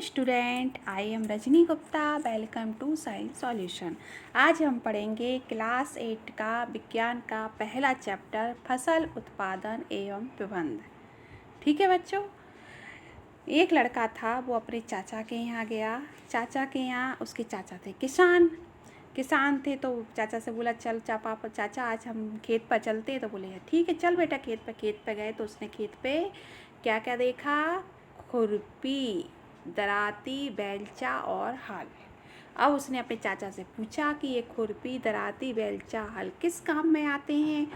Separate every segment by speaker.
Speaker 1: Student, I am Rajni Gupta. Welcome to science solution. आज हम पढ़ेंगे क्लास 8 का विज्ञान का पहला चैप्टर फसल उत्पादन एवं प्रबंध। ठीक है बच्चों। एक लड़का था, वो अपने चाचा के यहाँ गया। चाचा के यहाँ उसके चाचा थे किसान थे। तो चाचा से बोला, चल चाचा आज हम खेत पर चलते हैं। तो बोले ठीक है चल बेटा खेत पर गए तो उसने खेत पे क्या क्या देखा? खुरपी, दराती, बेलचा और हल। अब उसने अपने चाचा से पूछा कि ये खुरपी, दराती, बेलचा, हल किस काम में आते हैं?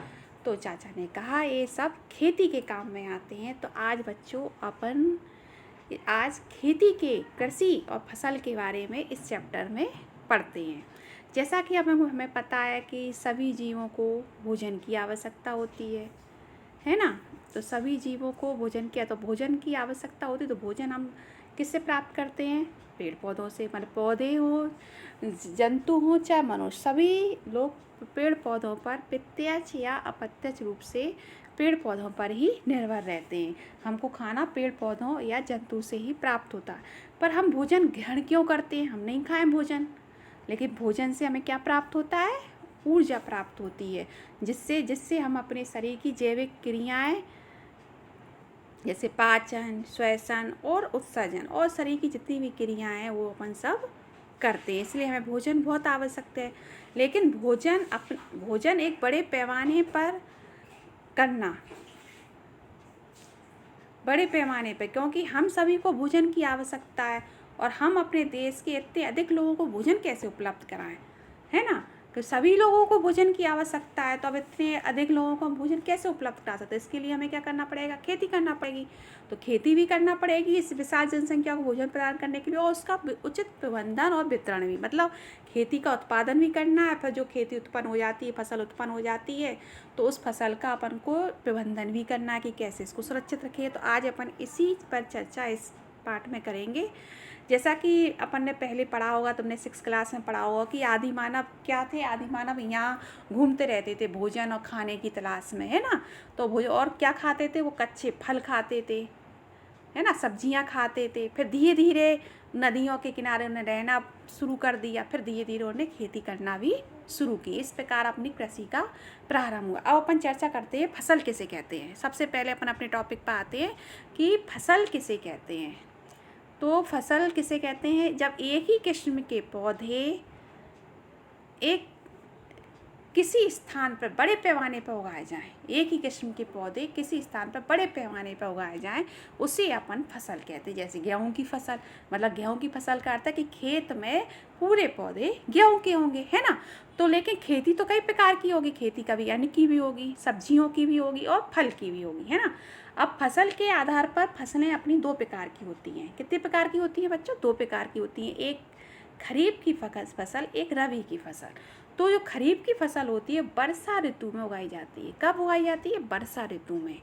Speaker 1: तो चाचा ने कहा ये सब खेती के काम में आते हैं। तो आज बच्चों अपन आज खेती के कृषि और फसल के बारे में इस चैप्टर में पढ़ते हैं। जैसा कि हमें पता है कि सभी जीवों को भोजन की आवश्यकता होती है ना। तो सभी जीवों को भोजन की आवश्यकता होती है। तो भोजन हम किससे प्राप्त करते हैं? पेड़ पौधों से। मतलब पौधे हो, जंतु हो चाहे मनुष्य, सभी लोग पेड़ पौधों पर प्रत्यक्ष या अप्रत्यक्ष रूप से पेड़ पौधों पर ही निर्भर रहते हैं। हमको खाना पेड़ पौधों या जंतु से ही प्राप्त होता है। पर हम भोजन ग्रहण क्यों करते हैं? हम नहीं खाएं भोजन, लेकिन भोजन से हमें क्या प्राप्त होता है? ऊर्जा प्राप्त होती है, जिससे हम अपने शरीर की जैविक क्रियाएं जैसे पाचन, श्वसन और उत्सर्जन और शरीर की जितनी भी क्रियाएं हैं वो अपन सब करते हैं। इसलिए हमें भोजन बहुत आवश्यक है। लेकिन भोजन एक बड़े पैमाने पर करना, क्योंकि हम सभी को भोजन की आवश्यकता है और हम अपने देश के इतने अधिक लोगों को भोजन कैसे उपलब्ध कराएं, है ना। तो सभी लोगों को भोजन की आवश्यकता है, तो अब इतने अधिक लोगों को हम भोजन कैसे उपलब्ध करा सकते हैं? इसके लिए हमें क्या करना पड़ेगा? खेती करना पड़ेगी। तो खेती भी करना पड़ेगी इस विशाल जनसंख्या को भोजन प्रदान करने के लिए, और उसका उचित प्रबंधन और वितरण भी। मतलब खेती का उत्पादन भी करना है, फिर जो खेती उत्पन्न हो जाती है, फसल उत्पन्न हो जाती है, तो उस फसल का अपन को प्रबंधन भी करना है कि कैसे इसको सुरक्षित रखें। तो आज अपन इसी पर चर्चा इस पाठ में करेंगे। जैसा कि अपन ने पहले पढ़ा होगा, तुमने 6 क्लास में पढ़ा होगा कि आदि मानव क्या थे? आदि मानव यहाँ घूमते रहते थे भोजन और खाने की तलाश में, है ना। तो भोजन और क्या खाते थे? वो कच्चे फल खाते थे, है ना, सब्जियाँ खाते थे। फिर धीरे धीरे नदियों के किनारे उन्हें रहना शुरू कर दिया। फिर धीरे धीरे उन्हें खेती करना भी शुरू की। इस प्रकार अपनी कृषि का प्रारंभ हुआ। अब अपन चर्चा करते हैं फसल किसे कहते हैं। सबसे पहले अपन अपने टॉपिक पर आते हैं कि फसल किसे कहते हैं। तो फसल किसे कहते हैं? जब एक ही किस्म के पौधे एक किसी स्थान पर बड़े पैमाने पर उगाए जाएं, एक ही किस्म के पौधे किसी स्थान पर बड़े पैमाने पर उगाए जाएं, उसे अपन फसल कहते हैं। जैसे गेहूं की फसल, मतलब गेहूं की फसल का अर्थ है कि खेत में पूरे पौधे गेहूं के होंगे, है ना। तो लेकिन खेती तो कई प्रकार की होगी। खेती कभी अन्न की भी होगी, सब्जियों की भी होगी और फल की भी होगी, है ना। अब फसल के आधार पर फसलें अपनी 2 प्रकार की होती हैं। कितने प्रकार की होती हैं बच्चों? 2 प्रकार की होती हैं। एक खरीफ की फसल, एक रबी की फसल। तो जो खरीफ की फसल होती है वर्षा ऋतु में उगाई जाती है। कब उगाई जाती है? वर्षा ऋतु में।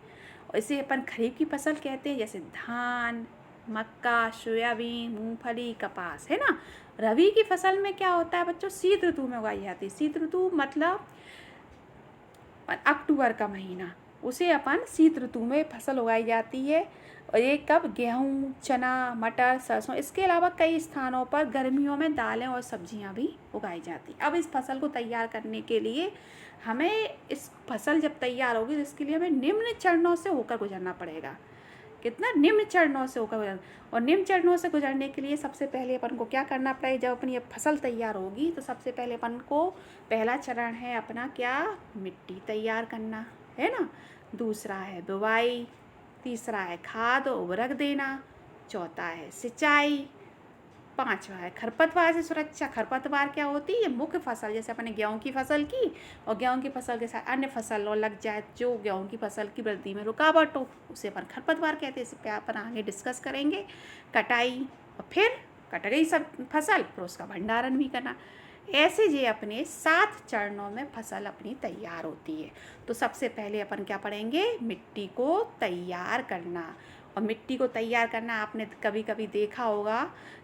Speaker 1: और इसे अपन खरीफ की फसल कहते हैं। जैसे धान, मक्का, सोयाबीन, मूंगफली, कपास, है ना। रबी की फसल में क्या होता है बच्चों? शीत ऋतु में उगाई जाती है। शीत ऋतु मतलब अक्टूबर का महीना, उसे अपन शीत ऋतु में फसल उगाई जाती है। और ये कब? गेहूँ, चना, मटर, सरसों, इसके अलावा कई स्थानों पर गर्मियों में दालें और सब्जियां भी उगाई जाती। अब इस फसल को तैयार करने के लिए हमें, इस फसल जब तैयार होगी तो इसके लिए हमें निम्न चरणों से होकर गुजरना पड़ेगा। कितना? निम्न चरणों से होकर गुजरना। और निम्न चरणों से गुजरने के लिए सबसे पहले अपन को क्या करना पड़ेगा? जब अपनी ये फसल तैयार होगी तो सबसे पहले अपन को पहला चरण है अपना क्या? मिट्टी तैयार करना, है ना। दूसरा है बुवाई, तीसरा है खाद और उर्वरक देना, चौथा है सिंचाई, पांचवा है खरपतवार से सुरक्षा। खरपतवार क्या होती है? मुख्य फसल, जैसे अपने गेहूं की फसल की और गेहूं की फसल के साथ अन्य फसल और लग जाए जो गेहूं की फसल की वृद्धि में रुकावट हो, उसे अपन खरपतवार कहते हैं। इस पर अपन आगे डिस्कस करेंगे। कटाई, और फिर कट गई सब फसल, फिर उसका भंडारण भी करना। ऐसे ये अपने 7 चरणों में फसल अपनी तैयार होती है। तो सबसे पहले अपन क्या पढ़ेंगे? मिट्टी को तैयार करना। और मिट्टी को तैयार करना आपने कभी कभी देखा होगा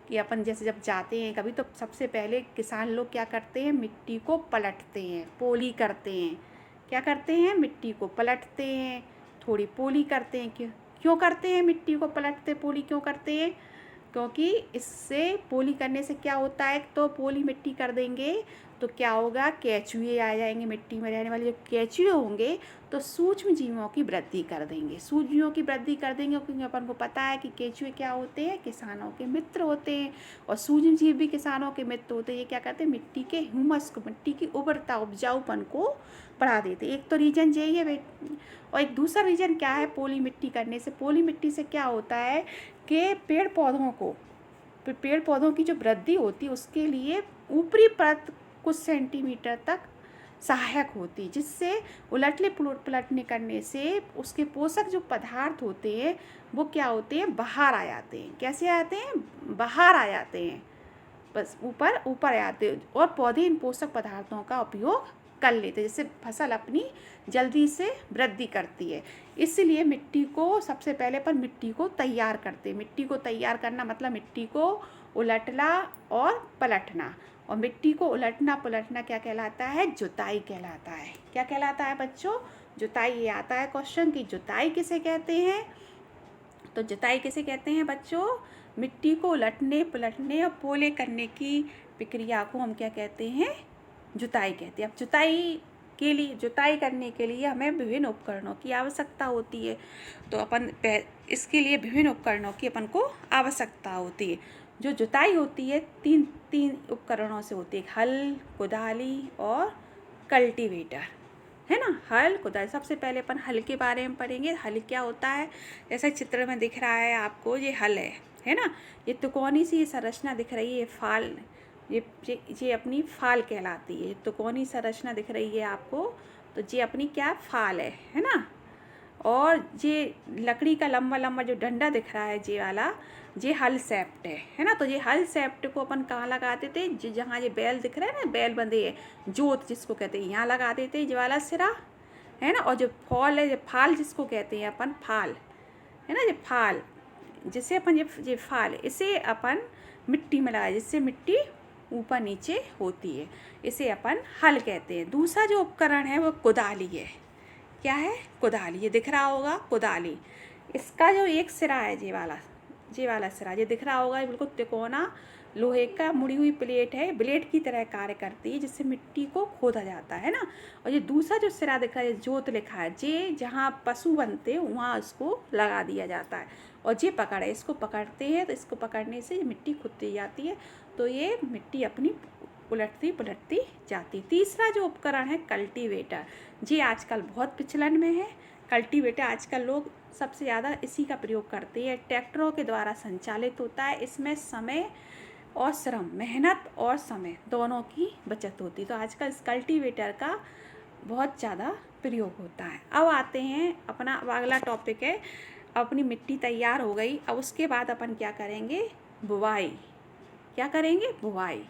Speaker 1: कि अपन जैसे जब जाते हैं कभी, तो सबसे पहले किसान लोग क्या करते हैं? मिट्टी को पलटते हैं, पोली करते हैं। क्या करते हैं? मिट्टी को पलटते हैं, थोड़ी पोली करते हैं। क्यों करते हैं? मिट्टी को पलटते पोली क्यों करते हैं? क्योंकि इससे पोली करने से क्या होता है, तो पोली मिट्टी कर देंगे तो क्या होगा, केंचुए आ जाएंगे, मिट्टी में रहने वाले जो केंचुए होंगे तो सूक्ष्म जीवों की वृद्धि कर देंगे, सूक्ष्म जीवों की वृद्धि कर देंगे, क्योंकि अपन को पता है कि केंचुए क्या होते हैं, किसानों के मित्र होते हैं, और सूक्ष्म जीव भी किसानों के मित्र होते हैं। ये क्या करते हैं, मिट्टी के ह्यूमस को, मिट्टी की उर्वरता, उपजाऊपन को बढ़ा देते। एक तो रीजन यही है और एक दूसरा रीजन क्या है, पोली मिट्टी करने से, पोली मिट्टी से क्या होता है कि पेड़ पौधों की जो वृद्धि होती है उसके लिए ऊपरी परत कुछ सेंटीमीटर तक सहायक होती है, जिससे उलटने पलटने करने से उसके पोषक जो पदार्थ होते हैं वो क्या होते हैं, बाहर आ जाते हैं। कैसे आते हैं, बाहर आ जाते हैं, बस ऊपर आ जाते हैं, और पौधे इन पोषक पदार्थों का उपयोग कर लेते हैं, जिससे फसल अपनी जल्दी से वृद्धि करती है। इसलिए मिट्टी को सबसे पहले पर मिट्टी को तैयार करते हैं। मिट्टी को तैयार करना मतलब मिट्टी को उलटना और पलटना, और मिट्टी को उलटना पलटना क्या कहलाता है, जुताई कहलाता है। क्या कहलाता है बच्चों, जुताई। ये आता है क्वेश्चन कि जुताई किसे कहते हैं, तो जुताई किसे कहते हैं बच्चों, मिट्टी को उलटने पलटने और पोले करने की प्रक्रिया को हम क्या कहते हैं, जुताई कहते हैं। अब जुताई करने के लिए हमें विभिन्न उपकरणों की आवश्यकता होती है, तो अपन इसके लिए विभिन्न उपकरणों की अपन को आवश्यकता होती है। जो जुताई होती है तीन उपकरणों से होती है, हल, कुदाली और कल्टीवेटर, है ना। हल, कुदाली। सबसे पहले अपन हल के बारे में पढ़ेंगे। हल क्या होता है, जैसे चित्र में दिख रहा है आपको, ये हल है ना। ये त्रिकोणी सी संरचना दिख रही है, फाल, ये अपनी फाल कहलाती है। त्रिकोणी संरचना दिख रही है आपको, तो ये अपनी क्या, फाल है ना। और ये लकड़ी का लंबा लंबा जो डंडा दिख रहा है, ये वाला, ये हल सेप्ट है ना। तो ये हल सेप्ट को अपन कहाँ लगाते थे, जहाँ ये बैल दिख रहा है ना, बैल बंधे है, जोत जिसको कहते हैं, यहाँ लगा देते ये वाला सिरा, है ना। और जो फॉल है, ये फाल जिसको कहते हैं अपन, फाल, है ना, ये फाल, जिससे अपन ये फाल, इसे अपन मिट्टी में लगाए, जिससे मिट्टी ऊपर नीचे होती है, इसे अपन हल कहते हैं। दूसरा जो उपकरण है वो कुदाली है। क्या है, कुदाली। ये दिख रहा होगा कुदाली। इसका जो एक सिरा है, ये वाला सिरा, ये दिख रहा होगा, ये बिल्कुल तिकोना लोहे का मुड़ी हुई प्लेट है, ब्लेड की तरह कार्य करती है, जिससे मिट्टी को खोदा जाता है ना। और ये दूसरा जो सिरा दिख रहा है, जोत लिखा है, ये जहाँ पशु बनते हैं वहाँ उसको लगा दिया जाता है, और ये पकड़ है, इसको पकड़ते हैं, तो इसको पकड़ने से मिट्टी खुदती जाती है, तो ये मिट्टी अपनी उलटती पलटती जाती। तीसरा जो उपकरण है कल्टीवेटर, ये आजकल बहुत प्रचलन में है। कल्टीवेटर आजकल लोग सबसे ज़्यादा इसी का प्रयोग करते हैं। ट्रैक्टरों के द्वारा संचालित होता है। इसमें समय और श्रम, मेहनत और समय दोनों की बचत होती है। तो आजकल इस कल्टीवेटर का बहुत ज़्यादा प्रयोग होता है। अब आते हैं अपना अगला टॉपिक है, अपनी मिट्टी तैयार हो गई, अब उसके बाद अपन क्या करेंगे, बुवाई। क्या करेंगे, बुवाई।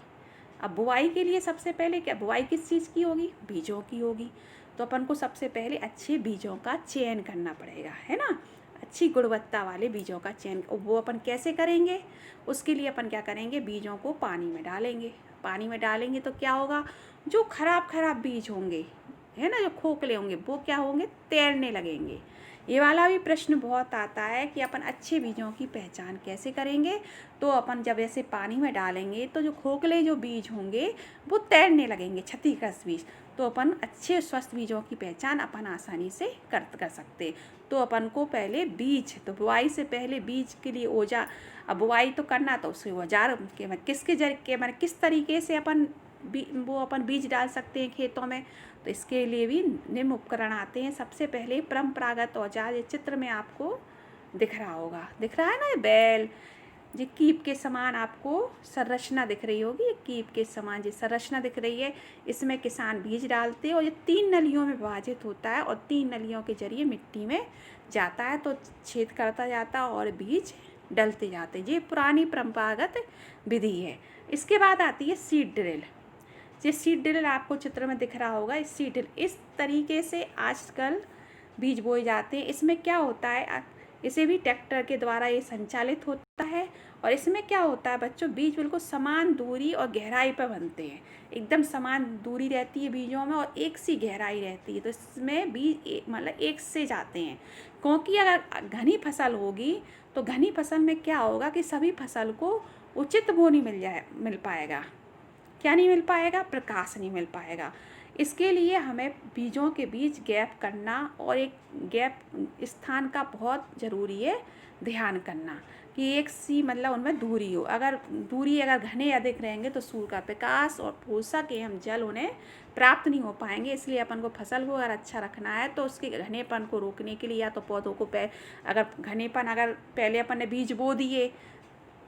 Speaker 1: अब बुवाई के लिए सबसे पहले क्या, बुवाई किस चीज़ की होगी, बीजों की होगी। तो अपन को सबसे पहले अच्छे बीजों का चयन करना पड़ेगा, है ना। अच्छी गुणवत्ता वाले बीजों का चयन, वो अपन कैसे करेंगे, उसके लिए अपन क्या करेंगे, बीजों को पानी में डालेंगे। पानी में डालेंगे तो क्या होगा, जो खराब बीज होंगे, है ना, जो खोखले होंगे, वो क्या होंगे, तैरने लगेंगे। ये वाला भी प्रश्न बहुत आता है कि अपन अच्छे बीजों की पहचान कैसे करेंगे। तो अपन जब ऐसे पानी में डालेंगे तो जो खोखले जो बीज होंगे वो तैरने लगेंगे, क्षतिग्रस्त बीज। तो अपन अच्छे स्वस्थ बीजों की पहचान अपन आसानी से कर सकते। तो अपन को पहले बीज, तो बुआई से पहले बीज के लिए औजार, अब बुआई तो करना, तो उसके औजार के किस तरीके से अपन बीज डाल सकते हैं खेतों में। तो इसके लिए भी निम्न उपकरण आते हैं। सबसे पहले परंपरागत औजार, ये चित्र में आपको दिख रहा होगा, दिख रहा है ना, ये बैल, ये कीप के समान आपको संरचना दिख रही होगी, ये कीप के समान ये संरचना दिख रही है। इसमें किसान बीज डालते हैं और ये 3 नलियों में विभाजित होता है, और 3 नलियों के जरिए मिट्टी में जाता है, तो छेद करता जाता है और बीज डलते जाते हैं। ये पुरानी परंपरागत विधि है। इसके बाद आती है सीड ड्रिल। ये सीड ड्रिल आपको चित्र में दिख रहा होगा, इस सीड ड्रिल, इस तरीके से आजकल बीज बोए जाते हैं। इसमें क्या होता है, इसे भी ट्रैक्टर के द्वारा ये संचालित होता है, और इसमें क्या होता है बच्चों, बीज बिल्कुल समान दूरी और गहराई पर बनते हैं, एकदम समान दूरी रहती है बीजों में और एक सी गहराई रहती है, तो इसमें बीज मतलब एक से जाते हैं। क्योंकि अगर घनी फसल होगी तो घनी फसल में क्या होगा कि सभी फसल को उचित वो नहीं मिल पाएगा। क्या नहीं मिल पाएगा? प्रकाश नहीं मिल पाएगा। इसके लिए हमें बीजों के बीच गैप करना और एक गैप स्थान का बहुत ज़रूरी है ध्यान करना कि एक सी मतलब उनमें दूरी हो। अगर घने अधिक रहेंगे तो सूर्य का प्रकाश और पोषक एवं जल उन्हें प्राप्त नहीं हो पाएंगे। इसलिए अपन को फसल को अगर अच्छा रखना है तो उसके घनेपन को रोकने के लिए या तो पौधों को अगर घनेपन अगर पहले अपन ने बीज बो दिए,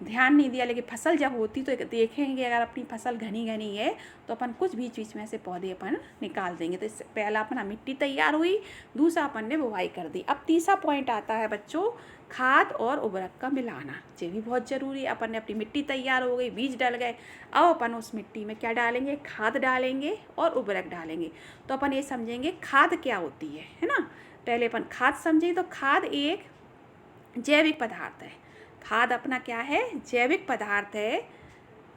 Speaker 1: ध्यान नहीं दिया, लेकिन फसल जब होती तो देखेंगे अगर अपनी फसल घनी है तो अपन कुछ बीच में से पौधे अपन निकाल देंगे। तो इससे पहला अपना मिट्टी तैयार हुई, दूसरा अपन ने बुवाई कर दी। अब तीसरा पॉइंट आता है बच्चों, खाद और उर्वरक का मिलाना। ये भी बहुत ज़रूरी है। अपन ने अपनी मिट्टी तैयार हो गई, बीज डल गए, अब अपन उस मिट्टी में क्या डालेंगे? खाद डालेंगे और उर्वरक डालेंगे। तो अपन ये समझेंगे खाद क्या होती है ना। पहले अपन खाद समझेंगे। तो खाद एक जैविक पदार्थ है। खाद अपना क्या है? जैविक पदार्थ है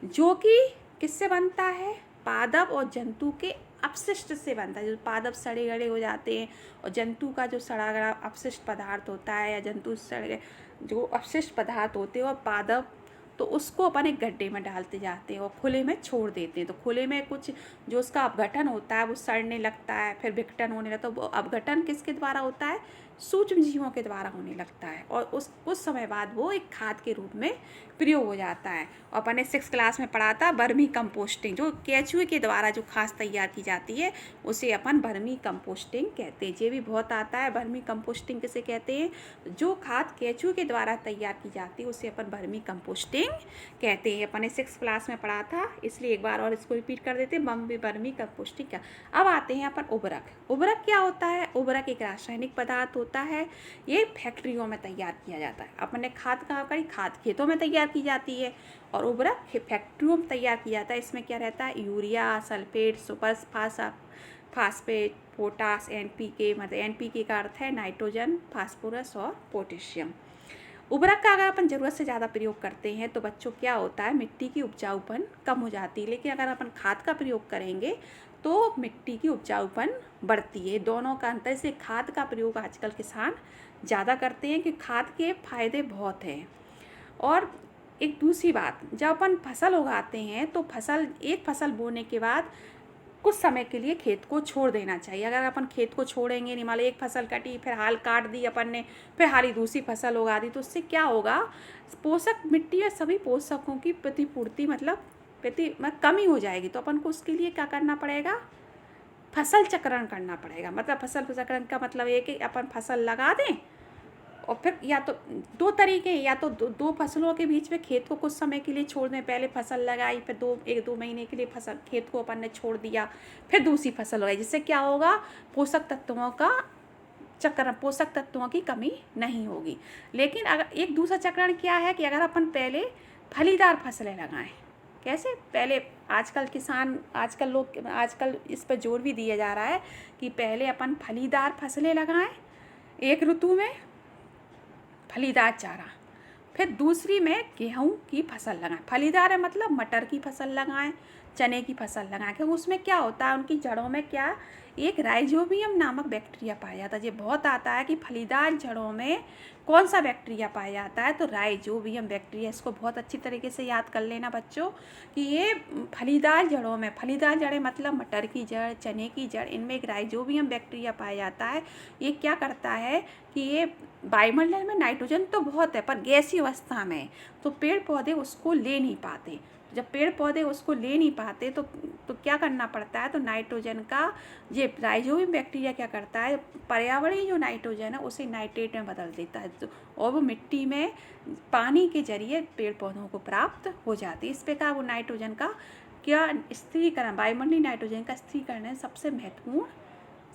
Speaker 1: जो कि किससे बनता है? पादप और जंतु के अपशिष्ट से बनता है। जो पादप सड़े गले हो जाते हैं और जंतु का जो सड़ा गला अपशिष्ट पदार्थ होता है या जंतु सड़े जो अपशिष्ट पदार्थ होते हैं और पादप, तो उसको अपन एक गड्ढे में डालते जाते हैं और खुले में छोड़ देते हैं। तो खुले में कुछ जो उसका अपघटन होता है वो सड़ने लगता है, फिर विघटन होने लगता है। वो अपघटन किसके द्वारा होता है? सूक्ष्म जीवों के द्वारा होने लगता है और उस कुछ समय बाद वो एक खाद के रूप में प्रयोग हो जाता है। और अपन ने 6th क्लास में पढ़ा था वर्मी कंपोस्टिंग, जो केंचुए के द्वारा जो खाद तैयार की जाती है उसे अपन वर्मी कंपोस्टिंग कहते हैं। ये भी बहुत आता है, वर्मी कंपोस्टिंग किसे कहते हैं? जो खाद केंचुए के द्वारा तैयार की जाती है उसे अपन वर्मी कंपोस्टिंग कहते हैं। अपन ने 6th क्लास में पढ़ा था, इसलिए एक बार और इसको रिपीट कर देते हैं, वर्मी कंपोस्टिंग क्या। अब आते हैं अपन उर्वरक। उर्वरक क्या होता है? उर्वरक एक रासायनिक पदार्थ होता है, ये फैक्ट्रियों में तैयार किया जाता है। अपन ने खाद कहाँ करी? खाद खेतों में तैयार की जाती है और उर्वरक फैक्ट्रियों में तैयार किया जाता है। इसमें क्या रहता है? Urea, sulphate, super phosphate, potash, NPK, मतलब NPK का अर्थ है नाइट्रोजन, फास्फोरस और पोटेशियम। उर्वरक का अगर अपन ज़रूरत से ज़्यादा प्रयोग करते हैं तो बच्चों क्या होता है? मिट्टी की उपजाऊपन कम हो जाती है। लेकिन अगर अपन खाद का प्रयोग करेंगे तो मिट्टी की उपजाऊपन बढ़ती है। दोनों का अंतर से खाद का प्रयोग आजकल किसान ज़्यादा करते हैं कि खाद के फायदे बहुत हैं। और एक दूसरी बात, जब अपन फसल उगाते हैं तो एक फसल बोने के बाद कुछ समय के लिए खेत को छोड़ देना चाहिए। अगर अपन खेत को छोड़ेंगे नहीं, मान लो एक फसल कटी, फिर हाल काट दी अपन ने, फिर हाली दूसरी फसल उगा दी, तो उससे क्या होगा? पोषक मिट्टी में सभी पोषकों की प्रतिपूर्ति मतलब कमी हो जाएगी। तो अपन को उसके लिए क्या करना पड़ेगा? फसल चक्रण करना पड़ेगा। मतलब फसल चक्रण का मतलब ये कि अपन फसल लगा दें और फिर या तो दो तरीके, या तो दो फसलों के बीच में खेत को कुछ समय के लिए छोड़ दें। पहले फसल लगाई, फिर 1-2 महीने के लिए खेत को अपन ने छोड़ दिया, फिर दूसरी फसल लगाई। जिससे क्या होगा? पोषक तत्वों की कमी नहीं होगी। लेकिन अगर एक दूसरा चक्रण क्या है कि अगर अपन पहले फलीदार फसलें लगाएं। कैसे? पहले आजकल इस पर जोर भी दिया जा रहा है कि पहले अपन फलीदार फसलें लगाएं, एक ऋतु में फलीदार चारा, फिर दूसरी में गेहूं की फसल लगाएं। फलीदार है मतलब मटर की फसल लगाएं, चने की फसल लगाएं। क्योंकि उसमें क्या होता है? उनकी जड़ों में क्या एक राइजोबियम नामक बैक्टीरिया पाया जाता है। ये बहुत आता है कि फलीदार जड़ों में कौन सा बैक्टीरिया पाया जाता है? तो राइजोबियम बैक्टीरिया। इसको बहुत अच्छी तरीके से याद कर लेना बच्चों कि ये फलीदार जड़ों में, फलीदार जड़ें मतलब मटर की जड़, चने की जड़, इनमें एक राइजोबियम बैक्टीरिया पाया जाता है। ये क्या करता है कि ये वायुमंडल में नाइट्रोजन तो बहुत है पर गैसीय अवस्था में, तो पेड़ पौधे उसको ले नहीं पाते। जब पेड़ पौधे उसको ले नहीं पाते तो क्या करना पड़ता है? तो नाइट्रोजन का ये राइजोबियम बैक्टीरिया क्या करता है? पर्यावरणीय जो नाइट्रोजन है उसे नाइट्रेट में बदल देता है और वो मिट्टी में पानी के जरिए पेड़ पौधों को प्राप्त हो जाती है। इस प्रकार वो नाइट्रोजन का क्या स्थिरीकरण, वायुमंडलीय नाइट्रोजन का स्थिरीकरण में सबसे महत्वपूर्ण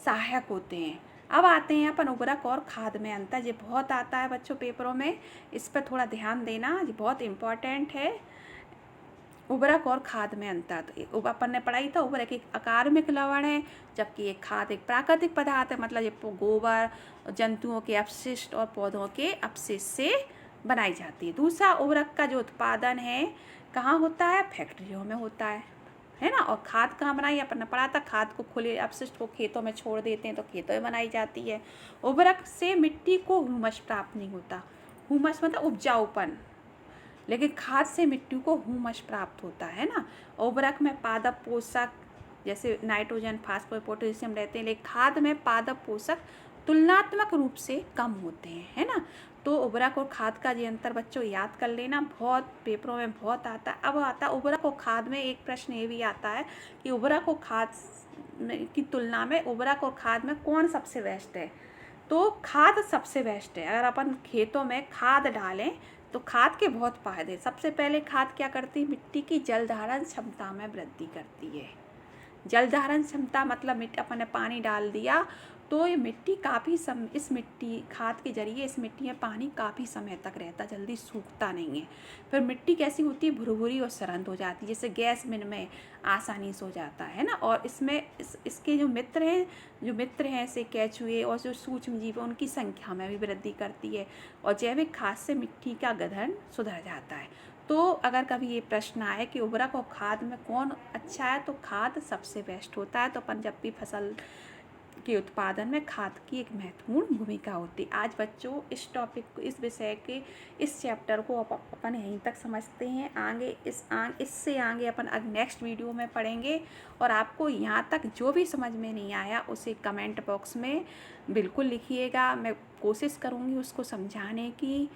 Speaker 1: सहायक होते हैं। अब आते हैं अपन उर्वरक और खाद में अंतर। ये बहुत आता है बच्चों पेपरों में, इस पर थोड़ा ध्यान देना, ये बहुत इम्पॉर्टेंट है। उर्वरक और खाद में अंतर, तो अपन ने पढ़ाई था उर्वरक एक अकार्बनिक लवण है जबकि एक खाद एक प्राकृतिक पदार्थ है। मतलब ये गोबर, जंतुओं के अपशिष्ट और पौधों के अपशिष्ट से बनाई जाती है। दूसरा, उर्वरक का जो उत्पादन है कहाँ होता है? फैक्ट्रियों में होता है ना। और खाद कहाँ बनाई? अपन ने पढ़ा था, खाद को खुले अपशिष्ट को खेतों में छोड़ देते हैं तो खेतों में बनाई जाती है। उर्वरक से मिट्टी को ह्यूमस प्राप्त नहीं होता, ह्यूमस मतलब उपजाऊपन, लेकिन खाद से मिट्टी को ह्यूमस प्राप्त होता है ना। उर्वरक में पादप पोषक जैसे नाइट्रोजन, फास्फोरस, पोटेशियम रहते हैं, लेकिन खाद में पादप पोषक तुलनात्मक रूप से कम होते हैं, है ना। तो उर्वरक और खाद का ये अंतर बच्चों याद कर लेना, बहुत पेपरों में बहुत आता है। अब आता है उर्वरक और खाद में एक प्रश्न ये भी आता है कि उर्वरक और खाद की तुलना में उर्वरक और खाद में कौन सबसे बेस्ट है? तो खाद सबसे बेस्ट है। अगर अपन खेतों में खाद डालें तो खाद के बहुत फायदे। सबसे पहले खाद क्या करती है? मिट्टी की जल धारण क्षमता में वृद्धि करती है। जल धारण क्षमता मतलब मिट्टी, अपन ने पानी डाल दिया तो ये मिट्टी काफ़ी इस मिट्टी खाद के जरिए इस मिट्टी में पानी काफ़ी समय तक रहता, जल्दी सूखता नहीं है। फिर मिट्टी कैसी होती है? भुरभुरी और सरंध हो जाती है, जैसे गैस में आसानी से हो जाता है ना। और इसमें इसके जो मित्र हैं ऐसे केंचुए और जो सूक्ष्म जीव उनकी संख्या में भी वृद्धि करती है। और जैविक खाद से मिट्टी का गठन सुधर जाता है। तो अगर कभी ये प्रश्न आए कि उर्वरक और खाद में कौन अच्छा है, तो खाद सबसे बेस्ट होता है। तो अपन जब भी फसल के उत्पादन में खाद की एक महत्वपूर्ण भूमिका होती है। आज बच्चों इस टॉपिक को, इस विषय के इस चैप्टर को अपन यहीं तक समझते हैं। आगे इससे आगे अपन नेक्स्ट वीडियो में पढ़ेंगे। और आपको यहाँ तक जो भी समझ में नहीं आया उसे कमेंट बॉक्स में बिल्कुल लिखिएगा, मैं कोशिश करूँगी उसको समझाने की।